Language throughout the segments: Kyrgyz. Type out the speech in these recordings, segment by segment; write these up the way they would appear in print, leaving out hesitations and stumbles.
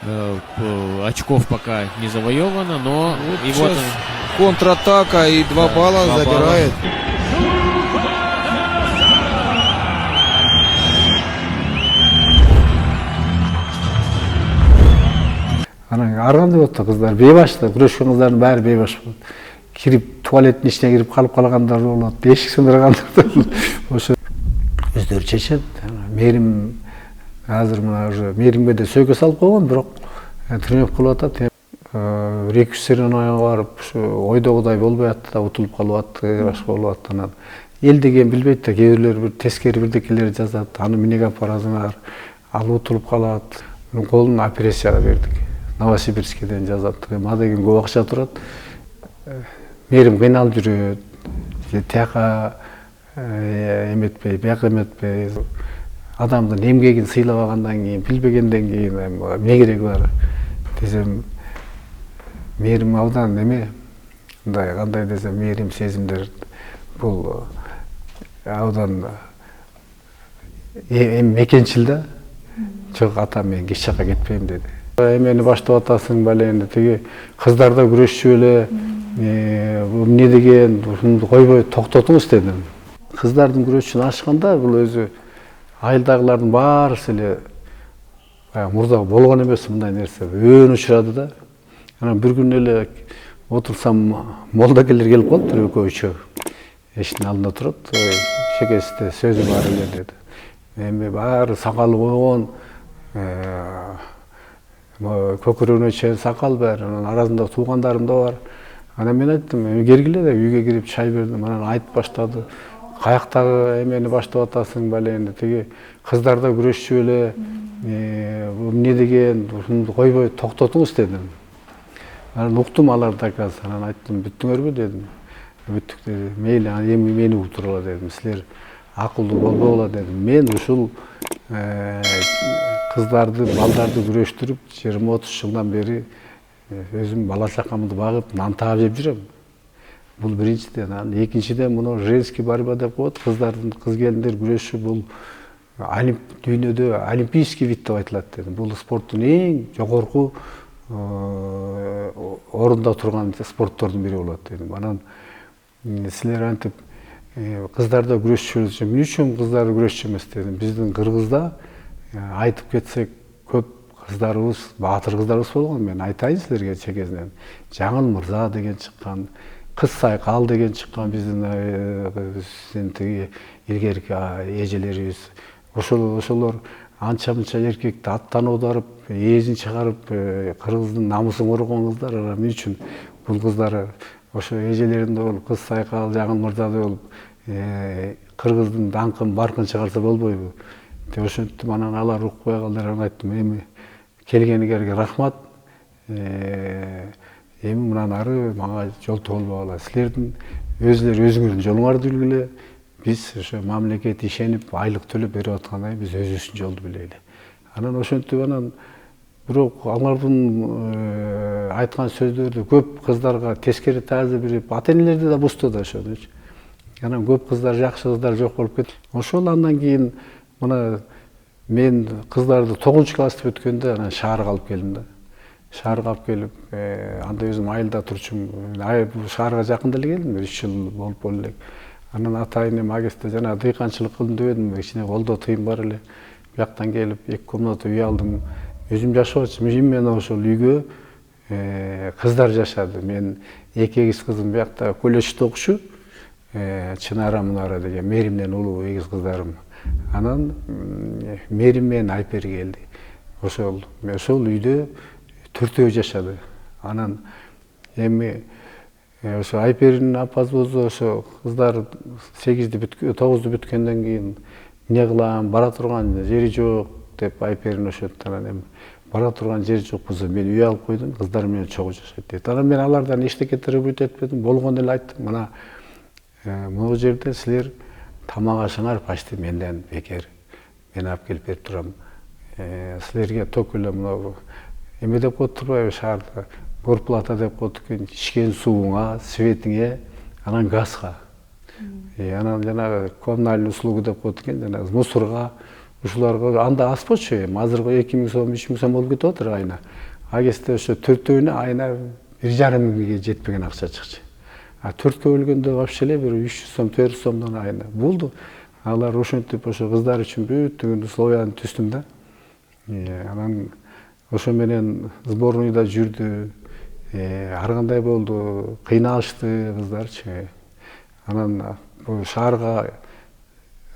Очков пока не завоевано, но и вот контратака и 2 балла забирает. Арган деп отты кыздар, бейбашты, күрөшкөн кыздардын баары бейбаш болот. Кирип туалеттин ичине кирип калып калгандар болот, эшик сындыргандар. Ошо өздөрү чечет. Мээрим азыр мына уже мээримге да сөйкө салып койгон, бирок тренировка кылып атат. 2-3 соревнованияга барып, ойдогудай болбой атты да, утулуп калып атты, башка болуп атты. Анан эл деген билбейт да, кээ бирлер бир тескери бирдекелер жазат, аны минеге алып барасыңар, ал утулуп калат. Колун операцияга бердик. Новосибирскиден жазат. Ма деген көп акча турат. Мээрим кыйналып жүрөт. Тияка эметпей, бияка эметпей. Адамдын эмгегин сыйлабагандан кийин, билбегенден кийин эмне кереги бар десем, мээрим абдан эме, мындай кандай десем, мээрим сезимдер бул абдан мекенчил да. Жок, ата, мен кеч жака кетпейм деди. Эмени баштап атасың бале, энди тиги кыздарда күрөшчү эле, эмне деген, ушуну койбой токтотуңуз дедим. Кыздардын күрөшчүн ашканда бул өзү айылдагылардын баарысы эле мурда болгон эмес мындай нерсе, өөнү учурады да. Анан бир күн эле отурсам, молдакелер келип калыптыр, экөө-үчөө. Эшиктин алдында турат, шекесте сөзү бар эле деди. Эми баары сакалы койгон, көкүрөгүнө чейин сакал бар, анан арасында туугандарым да бар. Анан мен айттым, кергиле деп үйгө кирип чай бердим. Анан айтып баштады. Каяктагы эмени баштап атасың бале, энди тиги кыздарда күрөшчү эле, эмне деген, ушуну койбой токтотуңуз дедим. Анан уктум аларды аказ. Анан айттым, бүттүңөрбү дедим. Бүттүк деди. Мейли, эми мени уктургула дедим. Силер акылдуу болбогула дедим. Мен ушул кыздарды, балдарды күрөштүрүп 20-30 жылдан бери өзүм бала чакамды багып, нан таап жеп жүрөм. Бул биринчиден. Анан экинчиден муну женский борьба деп коет. Кыздардын, кыз келиндер күрөшү бул дүйнөдө олимпийский вид деп айтылат дедим. Бул спорттун эң жогорку орунда турган спорттордун бири болот дедим. Анан силер антип кыздарда күрөшчү, эмне үчүн кыздар күрөшчү эмес дедим. Биздин Кыргызда айтып кетсек көп кыздарыбыз, баатыр кыздарыбыз болгон. Мен айтайын силерге чекесинен. Жаңыл Мырза деген чыккан, Кыз Сайкал деген чыккан биздин тиги илгерки эжелерибиз. Ошолор анча-мынча эркекти аттан аударып, ээзин чыгарып, кыргыздын намысын коргон кыздар. Эмне үчүн бул кыздар ошо эжелеринде болуп, Кыз Сайкал, Жаңыл Мырзадай болуп, кыргыздын даңкын, баркын чыгарса болбойбу? Ошентип анан алар укпай калдылар. Анан айттым, эми келгениңерге рахмат. Эми мындан ары мага жолтоо болбогула. Силердин өзүңөрдүн жолуңарды билгиле. Биз ошо мамлекет ишенип, айлык төлөп берип аткандай, биз өзүбүздүн жолду билели. Анан ошентип анан бирок алардын айткан сөздөрү көп кыздарга тескери таазир берип, ата-энелерди да бузду да ошонучу. Анан көп кыздар, жакшы кыздар жок болуп кетти. Ошол андан кийин мына мен кыздарды 9-класста өткөндө анан шаарга алып келдим да. Шаарга алып келип, анда өзүм айылда турчумун. Шаарга жакында эле келдим, 3 жыл болуп элек. Анан ата-энем агесте жана дыйканчылык кылдым дебедим, кичине колдо тыйын бар эле. Бияктан келип 2 комната үй алдым. Өзүм жашап атчым. Именно ошол үйгө кыздар жашады. Мен 2 эгиз кызым биякта колледжде окушу. Чынара Мунара деген мээримден улуу эгиз кыздарым. Анан мээрим менен Айпер келди. Ошол үйдө 4-өө жашады. Анан эми ошо Айпердин апасы болсо ошо кыздар 9-ду бүткөндөн кийин эмне кылам, бара турган жери жок деп Айперин ошентти. Анан эми бара турган жери жок болсо мен үй алып койдум, кыздар менен чогуу жашайт деди. Анан мен алардан эчтеке требовать этпедим, болгон эле айттым. Мына могу жерде силер тамак ашыңар почти менден бекер. Мен алып келип берип турам. Силерге ток эле мына эме деп коет турбайбы шаарда? Горплата деп коет экен, ичкен сууңа, светиңе, анан газга. Анан жанагы коммунальный услуга деп коет экен, жанагы мусорго, ушуларга анда аз болчу эми азыркы 2000 сом 3000 сом болуп кетип атыр айына. А кезде ошо төртөөнө айына 1,5 миңге жетпеген акча чыкчу. А төрткө бөлгөндө вообще эле бир 300 сом 400 сомдон айына болду. Алар ошентип ошо кыздар үчүн бүт условияны түздүм да. Анан ошо менен сборныйда жүрдү. Ар кандай болду, кыйналышты кыздарчы. Анан бул шаарга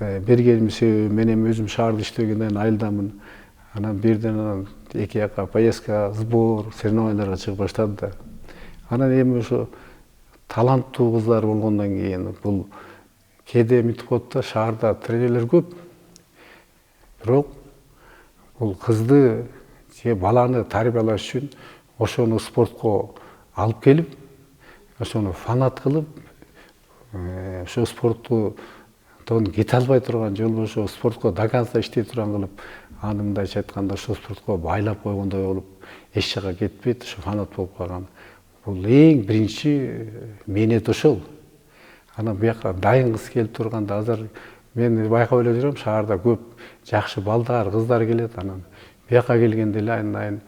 бергеним себеби мен эми өзүм шаарда иштегенден айылдамын. Анан бирден эки жака поездка, сбор, соревнованияларга чыгып баштады да. Анан эми ошо таланттуу кыздар болгондон кийин бул кээде мынтип коет да, шаарда тренерлер көп. Бирок бул кызды же баланы тарбиялаш үчүн ошону спортко алып келип, ошону фанат кылып, ошо спортту кете албай турган же болбошо спортко до конца иштей турган кылып, аны мындайча айтканда ошо спортко байлап койгондой болуп, эч жака кетпейт, ошо фанат болуп калган. Бул эң биринчи мээнети ошол. Анан бияка дайын кыз келип турганда азыр мен байкап эле жүрөм, шаарда көп жакшы балдар, кыздар келет. Анан бияка келгенде эле айын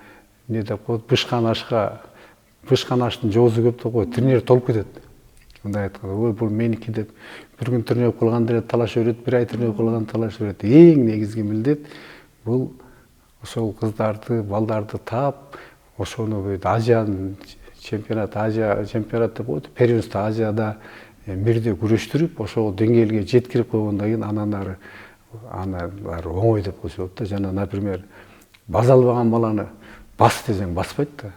не деп коет, бышкан аштын жоозу көп деп коет, тренер толуп кетет. Мындай айтканда, ой бул меники деп бир күн тренировка кылганда эле талаша берет, бир ай тренировка кылганда талаша берет. Эң негизги милдет бул ошол кыздарды, балдарды таап, ошону Азиянын чемпионат, Азия чемпионат деп коет, первенство Азияда бирде күрөштүрүп, ошол деңгээлге жеткирип койгондон кийин анан ары оңой деп койсо болот да. Жана, например, баса албаган баланы бас десең баспайт да.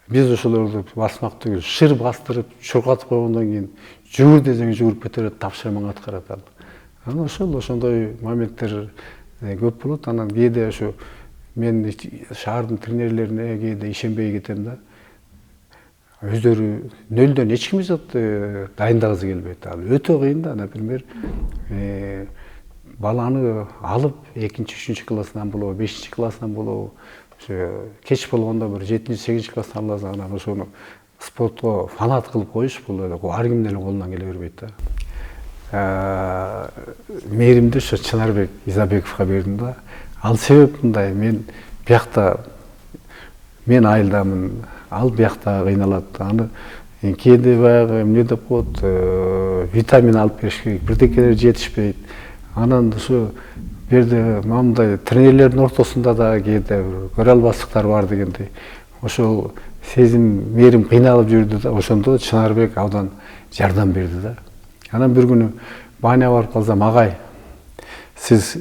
Биз ошолорду басмак түгүл, шыр бастырып, чуркатып койгондон кийин жүгүр десең жүгүрүп кетет, тапшырмаң аткарат ал. Анан ошондой моменттер көп болот. Анан кээде ошо мен шаардын тренерлерине кээде ишенбей кетем да. Өздөрү нөлдөн эч ким дайындагысы келбейт. Ал өтө кыйын да. Например, баланы алып 2-3 классынан болобу, 5 классынан болобу, кеч болгондо бир 7-8 класстан аласың, анан ошону спортко фанат кылып коюш, бул ар кимдин эле колунан келе бербейт да. Мээримди ошо Чынарбек Изабековго бердим да. Ал себеп мындай, мен биякта мен айылдамын, ал биякта кыйналат. Аны кээде баягы эмне деп коет, витамин алып бериш керек, бирдекелер жетишпейт. Анан ошо берде мындай тренерлердин ортосунда да кээде көрө албастыктар бар дегендей. Ошол сезим, мээрим кыйналып жүрдү да. Ошондо Чынарбек абдан жардам берди да. Анан бир күнү баняга барып калсам, агай, сиз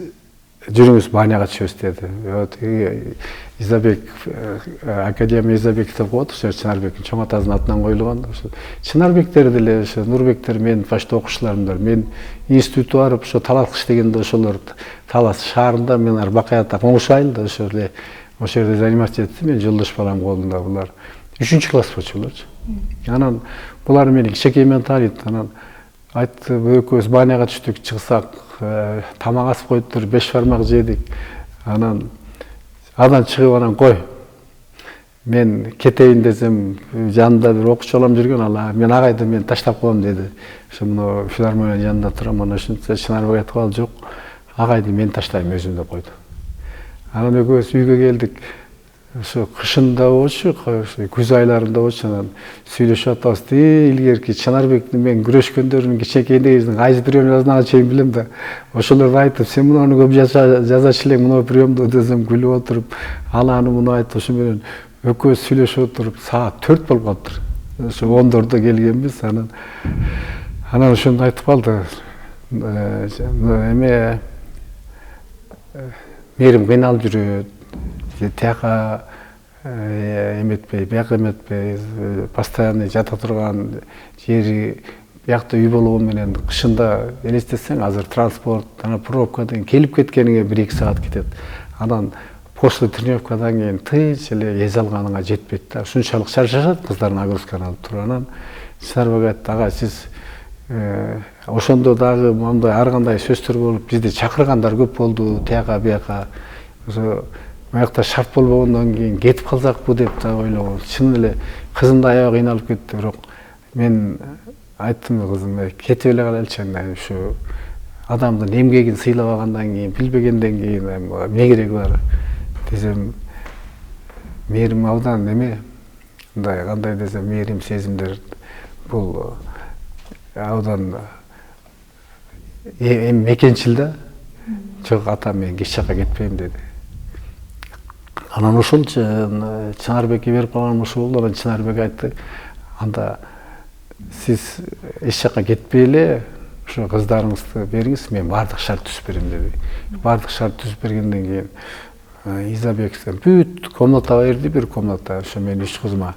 жүрүңүз баняга түшөбүз деди. Изабек, Академия Изабек деп коет, ошо Чынарбектин чоң атасынын атынан коюлган. Чынарбектер деле, ошо Нурбектер менин почти окуучуларымдар. Мен институтка барып, ошо Талас иштегенде ошолор Талас шаарында мен Арбакаятта Коңуш айылында ошо жерде заниматься эттим. Мен жолдош балам колунда булар 3-класс болчу буларчы. Анан булар мени кичекеймен тааныйт. Анан айтты, экөөбүз баняга түштүк, чыксак, тамак асып коюптур, 5 бармак жедик. Анан чыгып анан кой. Мен кетейин десем, жанында бир окуучу балам жүргөн, ал мен агайды мен таштап коем деди. Ошо мына филармониянын жанында турам, анан ошентсе Чынарбек айтып калды, жок, агайды мен таштайм өзүм деп койду. Анан экөөбүз үйгө келдик. Ошо кышында болчу, күз айларында болчу, анан сүйлөшүп атабыз. Илгерки Чынарбекти мен күрөшкөндөрүн кичинекейинде кезинде кайсы приемдарын чейин билем да. Ошолорду айтып, сен муну көп жазачы элең, муну приемду десем күлүп отуруп, ал аны муну айтты. Ошо менен экөөбүз сүйлөшүп отуруп, саат 4 болуп калыптыр. Ошо 14-дө келгенбиз, анан ошондо айтып калды. Эме мээрим кыйналып жүрөт. Тияка эметпей, бияка эметпей, постоянно жата турган жери, биякта үй болгону менен кышында элестетсең, азыр транспорт, анан пробкадан келип кеткениңе 1-2 саат кетет. Анан после тренировкадан кийин тынч эле эз алганыңа жетпейт да. Ушунчалык чарчашат кыздардын нагрузканы алып туруп. Анан Чынарбек айтты, ага, сиз ошондо дагы моундай ар кандай сөздөр болуп, бизди чакыргандар көп болду, тияка бияка. Ошо аякта шарт болбогондон кийин кетип калсакпы деп да ойлогом. Чын эле кызым да аябай кыйналып кетти, бирок мен айттым, кызым, кетип эле калайлычы, ушу адамдын эмгегин сыйлабагандан кийин, билбегенден кийин эмне кереги бар десем, мээрим абдан эме, мындай кандай десем, мээрим сезимдер бул абдан мекенчил да. Жок, ата мен кеч жакка кетпейм деди. Анан ошол Чынарбекке берип калганым ошол болду. Анан Чынарбек айтты, анда сиз эч жакка кетпей эле ошо кыздарыңызды бериңиз, мен баардык шарт түзүп берем деди. Баардык шарт түзүп бергенден кийин Изабековден бүт комната берди, бир комната, ошо менин 3 кызыма.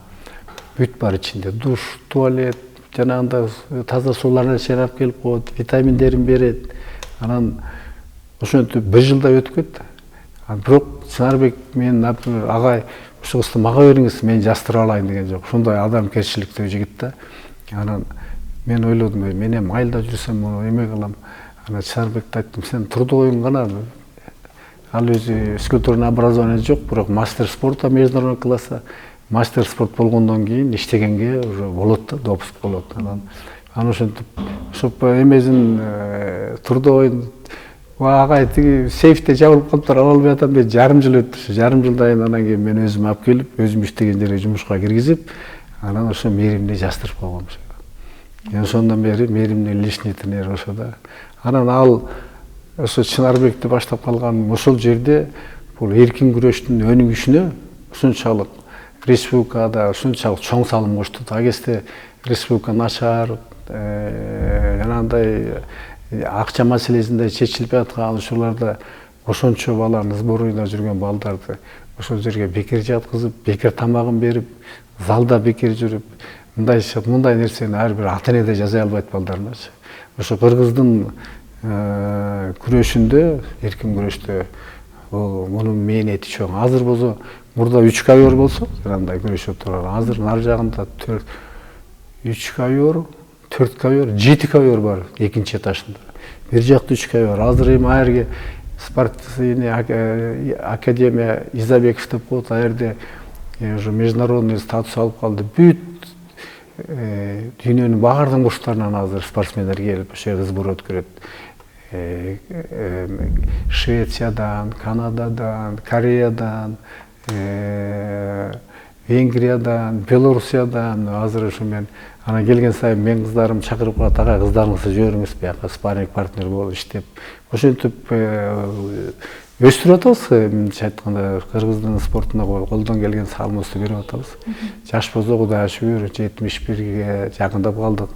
Бүт бар ичинде душ, туалет, жанагындай таза сууларын чайнап келип коет, витаминдерин берет. Анан ошентип 1 жылдай өтүп кетти. Бирок Чынарбек мен, например, агай, ошол кызды мага бериңиз, мен жастыра алайын деген жок. Ошондой адамгерчиликтүү жигит да. Анан мен ойлодум, мен эми айылда жүрсөм муну эме кылам. Анан Чынарбекке айттым, сен трудовойуң гана. Ал өзү физкультурный образование жок, бирок мастер спорта международный класса, мастер спорт болгондон кийин иштегенге уже болот да, допуск болот. Анан ошентип, ошоп эмесин трудовойун агай тиги сейфте жабылып калыптыр, ала албай атам деп жарым жыл өттү. Жарым жылдан кийин анан кийин мен өзүм алып келип, өзүм иштеген жерге жумушка киргизип, анан ошо мээримди жаштырып койгом. Ошондон бери мээримдин личный тренери ошо да. Анан ал ошо Чынарбекти баштап калган ошол жерде бул эркин күрөштүн өнүгүшүнө ушунчалык республикада ушунчалык чоң салым кошту. Ал кезде республика начар, жанагындай акча маселесинде чечилбей аткан, ушуларда ошончо баланы сборыйда жүргөн балдарды ошол жерге бекер жаткызып, бекер тамагын берип, залда бекер жүрүп, мындай нерсени ар бир ата эне да жаза албайт балдарыначы. Ошо кыргыздын күрөшүндө, эркин күрөштө мунун мээнети чоң. Азыр болсо, мурда 3 ковер болсо, андай күрөшүп турган. Азыр нар жагында 3 ковер, 4 ковер, 7 ковер бар экинчи этажында. Бир жакта 3 ковер. Азыр эми аерге спортивный академия Изабеков деп коет, аерде уже международный статус алып калды. Бүт дүйнөнүн баардык бурчтарынан азыр спортсмендер келип ошо сбор өткөрөт. Швециядан, Канададан, Кореядан, Венгриядан, Белоруссиядан, азыр ушу мен ана келген сайын мен кыздарым чакырып калат, ага кыздарыңызды жибериңиз, бияка спарринг партнер болуп иштеп, ошентип өстүрүп атабыз. Мындайча айтканда, кыргыздын спортуна колдон келген салымыбызды берип атабыз. Жаш болсо Кудайга шүгүр 71ге жакындап калдык.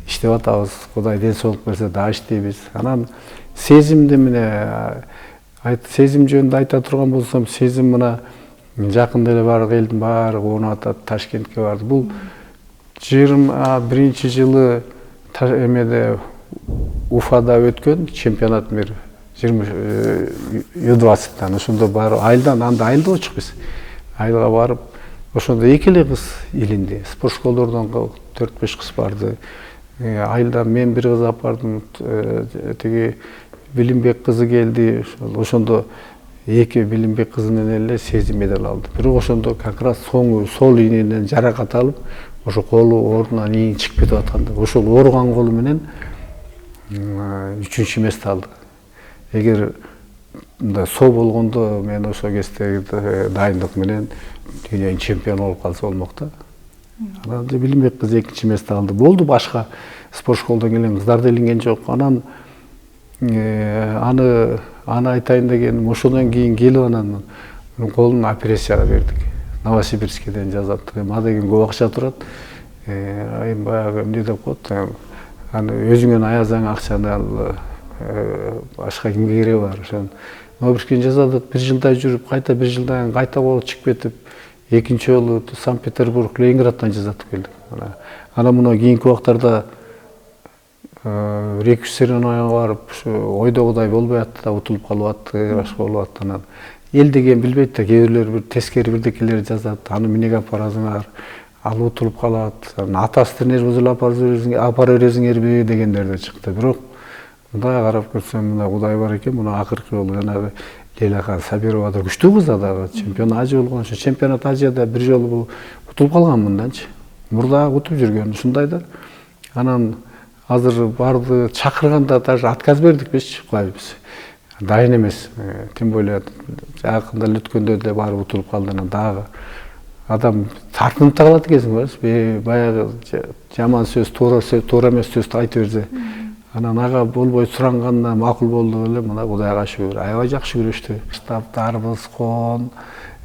Иштеп атабыз. Кудай ден соолук берсе да иштейбиз. Анан сезимди сезим жөнүндө айта турган болсом, сезим мына жакында эле баардык элдин баары угунуп атат, Ташкентке барды. Бул 21-жылы эмеде Уфада өткөн чемпионат бир 20U20-тан ошондо барып айылдан, анда айылда болчук биз. Айылга барып, ошондо эки эле кыз илинди. Спорт школдордон 4-5 кыз барды. Айылдан мен бир кыз алып бардым, тиги Билимбек кызы келди. Ошондо эки Билимбек кызы менен эле сезим медаль алды. Бирок ошондо как раз соңу сол ийнеден жаракат алып, ошо колу ордунан ийин чыгып кетип атканда, ошол ооруган колу менен 3-чү место алды. Эгер сол болгондо мен ошол кезде дайындык менен дүйнөнүн чемпиону болуп калса болмок да. Анан Билимбек кыз 2-чи место алды. Болду, башка спорт школдон келген кыздар да илинген жок. Анан аны айтайын дегеним, ошондон кийин келип анан колун операцияга бердик. Новосибирскеден жазат. Ага деген көп акча турат. Айым баягы эмне деп коет, аны өзүңөн аязаң акчаны ал башка кимге кереги бар. Ошон Новосибирскеден жазадык, 1 жылдай жүрүп, кайта 1 жылдан кайта колу чыгып кетип, экинчи жолу Санкт-Петербург, Ленинградтан жазатып келдик. Анан мына кийинки убактарда 1-2 соревнованияга барып, ойдогудай болбой атты, утулуп калып атты, башка болуп атты. Анан эл деген билбейт да, кээ бирлер бир тескери бирдекелер жазат, аны эмнеге апарасыңар, ал утулуп калат, атасы тренер болсо эле апара бересиңерби дегендер да чыкты. Бирок мындай карап көрсөм, мына Кудай бар экен, муну акыркы жолу жанагы Лейла Сабирова да күчтүү кыз дагы, чемпион Азия болгон. Ошо чемпионат Азияда бир жолу утулуп калган мынданчы. Мурда утуп жүргөн ушундай да. Анан азыр барды чакырганда даже отказ бердик бизчи, кылайбыз. Дайын эмес. Тем более жакында эле өткөндө деле барып утулуп калды, анан дагы адам тартынып да калат экенсиң барбы. Баягы жаман сөз, туура эмес сөздү айтып берсе, анан ага болбой суранганда макул болду эле, мына Кудайга шүгүр, аябай жакшы күрөштү. Штабтарыбыз кон,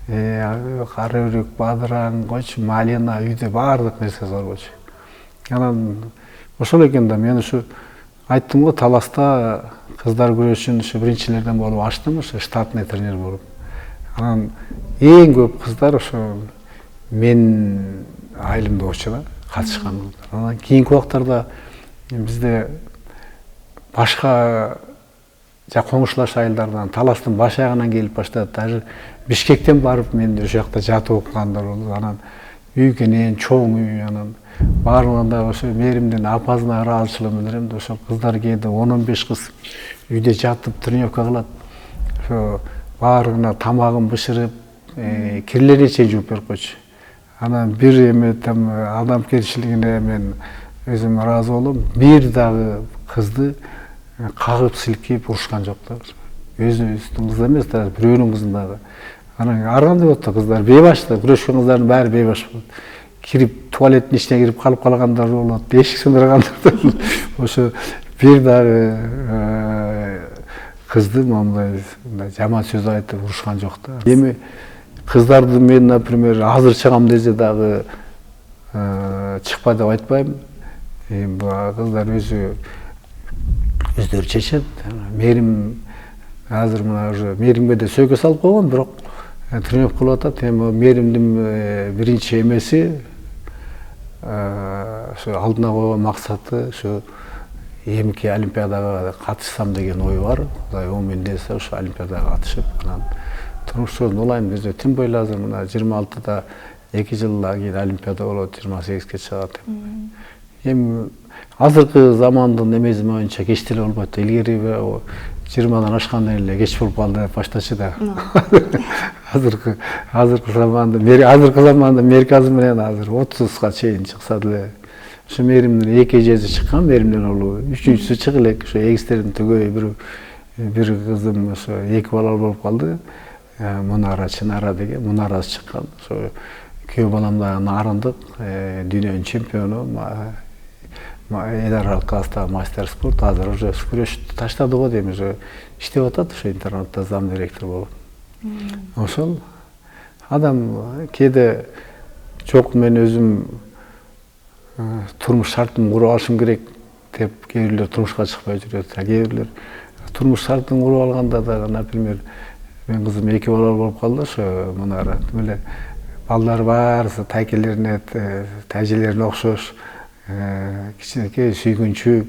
кара өрүк, бадыраң, койчу, малина, үйдө баардык нерсе бар болчу. Анан ошол экен да, мен ушу айттым го, Таласта кыздар күрөшүн ушу биринчилерден болуп ачтым, ушу штатный тренер болуп. Анан эң көп кыздар ошо мен айылымда болчу да, катышкан. Анан кийинки убактарда бизде башка коңшулаш айылдардан, Таластын баш аягынан келип баштады. Даже Бишкектен барып мен ошол жакта жатып окугандар болду. Анан үй кенен, чоң үй, анан баарында ошо мээримдин апасына ыраазычылыгын билдирем да, ошол кыздар кээде 10-15 кыз үйдө жатып тренировка кылат. Ошо баарына тамагын бышырып, кирлерин чейин жууп берип койчу. Анан бир эме там адамгерчилигине мен өзүм ыраазы болдум. Бир дагы кызды кагып силкип урушкан жок да. Өзүбүздүн кыз эмес да, бирөөнүн кызын дагы. Анан ар кандай болот да, кыздар бейбаш да, күрөшкөн кыздардын баары бейбаш болот. Кирип туалеттин ичине кирип калып калгандар болот, эшик сындыргандар. Ошо бир дагы кызды моундай жаман сөз айтып урушкан жок да. Эми кыздарды мен, например, азыр чыгам десе дагы чыкпа деп айтпайм. Кыздар өздөрү чечет. Мээрим азыр мына уже мээримге да сөйкө салып койгон, бирок тренировка кылып атат. Эми мээримдин биринчи эмеси ошо алдына койгон максаты ошо эмки олимпиадага катышсам деген ой бар. Кудай оңмен десе ошо олимпиадага катышып, анан турмушун улайм десе, тем более азыр мына 26-да 2 жылдан кийин олимпиада болот, 28-ге чыгат. Эми азыркы замандын эмеси боюнча кеч деле болбойт. Илгери 20-дан ашкандан эле кеч болуп калды деп баштачу да. Азыркы заманда мерказы менен азыр 30га чейин чыкса деле, ошо мээримдин 2 эжеси чыккан, мээримден улуу, 3-үчүсү чыга элек, ошо эгистердин төгөйү бир кызым ошо 2 балалуу болуп калды. Мунара, Чынара деген, Мунарасы чыккан. Ошо күйөө балам да нарындык, дүйнөнүн чемпиону, эл аралык класстагы мастер спорт. Азыр уже күрөштү таштады го дейм, уже иштеп атат, ошо интернатта зам директор болуп. Ошол адам кээде жок, мен өзүм турмуш шартын куруп алышым керек деп кээ бирлер турмушка чыкпай жүрөт. Кээ бирлер турмуш шартын куруп алганда дагы, например, мен кызым 2 балалуу болуп калды, ошо Мунара. Эле балдар баарысы тайкелерине, тажелерине окшош, кичинекей сүйгүнчүк.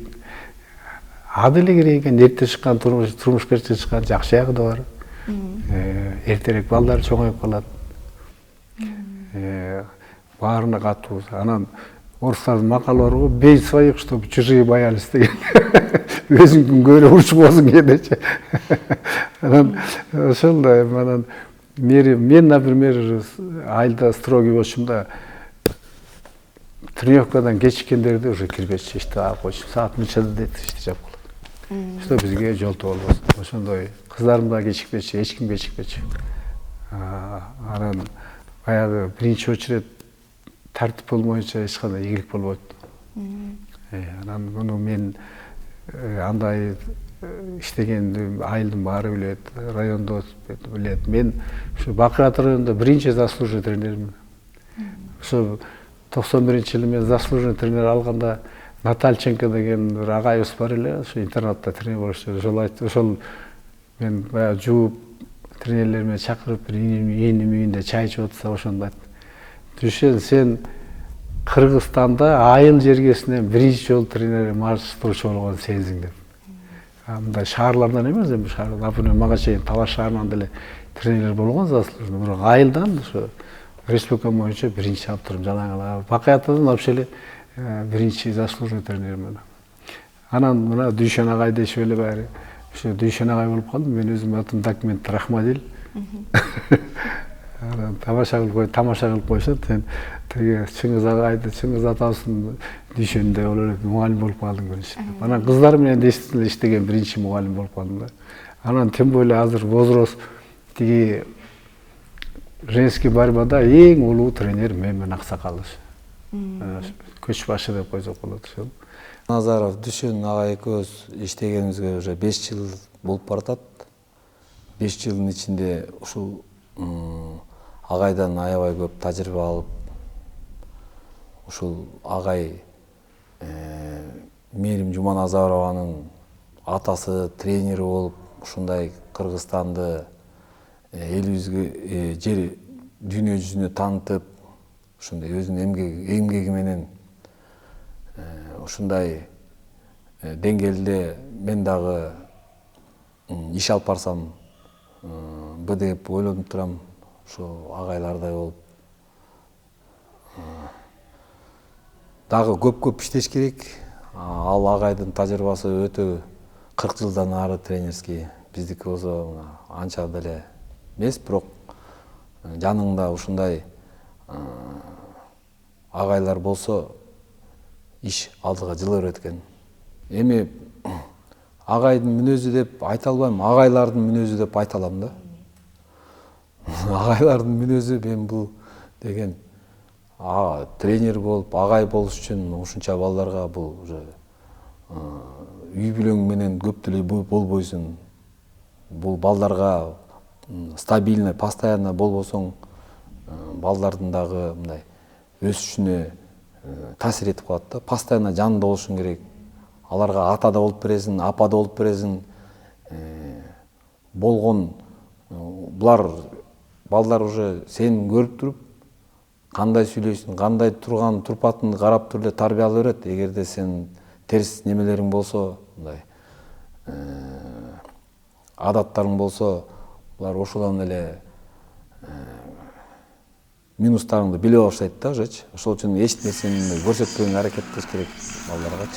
Ады эле керек экен, эрте чыккан турмушкерчи чыккан жакшы ягы да бар. Эртерээк балдар чоңоюп калат. Баарына катуу. Анан орустардын макалы бар го, бей своих, чтобы чужие боялись деген. Өзүңдүн көрө урушпосуң кээдечи. Анан ошол да, анан мен, например, айылда строгий болчумун да, тренировкадан кечиккендерди уже кирбечи, ишти алып койчу. Саат мынчада дейт, ишти жаап калат. Что бизге жолтоо болбосун. Ошондой кыздарым да кечикпечи, эч ким кечикпечи. Анан баягы биринчи очередь тартип болмойча эч кандай ийгилик болбойт. Анан муну мен андай иштегенди айылдын баары билет, райондо билет. Мен ушу Бакыат районунда биринчи заслуженный тренермин. Ошо 91-жылы мен заслуженный тренер алганда Натальченко деген бир агайыбыз бар эле, ошо интернатта тренер болчу. Ошол мен баягы жууп тренерлер менен чакырып бир ийиним үйүндө чай ичип атса, ошондо айтты. Түшен, сен Кыргызстанда айыл жергесинен биринчи жолу тренер марштыруучу болгон сенсиң деп. Мындай шаарлардан эмес, эми шаар, например, мага чейин Талаш шаарынан деле тренер болгон заслуженный, бирок айылдан ошо республика боюнча биринчи алып турдум. Жанагы Бакыаттан вообще эле биринчи заслуженный тренермин. Анан мына Дүйшөн агай дешип эле баары. Ошо Дүйшөн агай болуп калдым. Мен өзүм атым документ Рахмадил. анан тамаша кылып коюшат. Сен тиги Чыңгыз агайды, Чыңгыз атасын дүйшөндөй болор элек мугалим болуп калдың көрүнүш. Анан кыздар менен иштеген биринчи мугалим болуп калдым да. Анан тем более азыр возраст тиги женский борьбада эң улуу тренер мен Аксакалыш. Көч башы деп койсок болот ошол. Назаров Дүшөн агай экөөбүз иштегенибизге уже 5 жыл болуп баратат. 5 жылдын ичинде ушул агайдан аябай көп тажрыйба алып, ушул агай Мээрим Жуманазарованын атасы тренери болуп, ушундай Кыргызстанды элибизге жер дүйнө жүзүнө таанытып, ушундай өзүнүн эмгеги менен ушундай деңгээлде мен дагы иш алып барсам деп ойлонуп турам. Ошо агайлардай болуп дагы көп иштеш керек. Ал агайдын тажрыйбасы өтө 40 жылдан ары тренерский. Биздики болсо анча деле эмес, бирок жаныңда ушундай агайлар болсо иш алдыга жылы берет экен. Эми агайдын мүнөзү деп айта албайм, агайлардын мүнөзү деп айта алам да. Агайлардын мүнөзү мен бул деген тренер болуп, агай болуш үчүн ушунча балдарга бул уже үй бүлөң менен көп деле болбойсуң. Бул балдарга стабильно, постоянно болбосоң, балдардын дагы мындай өсүшүнө таасир этип калат да. Постоянно жанында болушуң керек. Аларга ата да болуп бересиң, апа да болуп бересиң. Болгон булар балдар уже сени көрүп туруп, кандай сүйлөйсүң, кандай турган турпатыңды карап туруп эле тарбиялай берет. Эгерде сен терс немелериң болсо, мындай адаттарың болсо, булар ошондон эле минустарыңды биле баштайт да, ошол үчүн эч нерсени көрсөтпөгөнгө аракет кылыш керек балдарга.